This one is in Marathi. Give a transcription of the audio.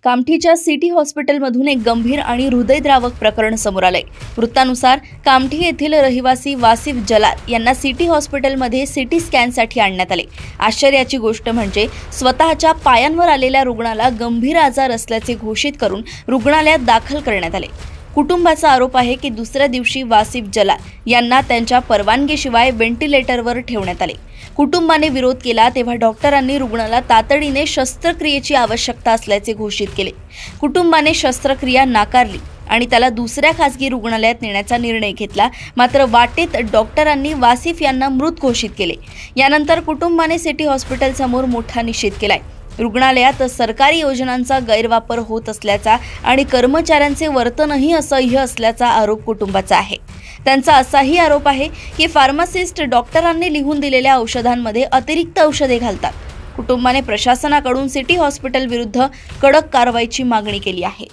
कामठीच्या सिटी हॉस्पिटलमधून एक गंभीर आणि हृदयद्रावक प्रकरण समोर आले। वृत्तानुसार कामठी येथील रहिवासी वासिफ जलाल यांना सिटी हॉस्पिटलमध्ये सिटी स्कॅनसाठी आणण्यात आले। आश्चर्याची गोष्ट म्हणजे स्वतःच्या पायांवर आलेल्या रुग्णाला गंभीर आजार असल्याचे घोषित करून रुग्णालयात दाखल करण्यात आले। कुटुंबाचा आरोप आहे की दुसऱ्या दिवशी वासिफ जलाल यांना त्यांच्या परवानगीशिवाय व्हेंटिलेटरवर ठेवण्यात आले। कुटुंबाने विरोध केला तेव्हा डॉक्टरांनी रुग्णाला तातडीने शस्त्रक्रियेची आवश्यकता असल्याचे घोषित केले। कुटुंबाने शस्त्रक्रिया नाकारली आणि त्याला दुसऱ्या खासगी रुग्णालयात नेण्याचा निर्णय घेतला। मात्र वाटेत डॉक्टरांनी वासिफ यांना मृत घोषित केले। यानंतर कुटुंबाने सिटी हॉस्पिटल समोर मोठा निषेध केलाय। रुग्णालयात सरकारी योजनांचा गैरवापर होत असल्याचा आणि कर्मचाऱ्यांचे वर्तनही असह्य असल्याचा आरोप कुटुंबाचा आहे। त्यांचा असाही आरोप आहे की फार्मासिस्ट डॉक्टरांनी लिहून दिलेल्या औषधांमध्ये अतिरिक्त औषधे घालतात। कुटुंबाने प्रशासनाकडून सिटी हॉस्पिटल विरुद्ध कडक कारवाईची मागणी केली आहे।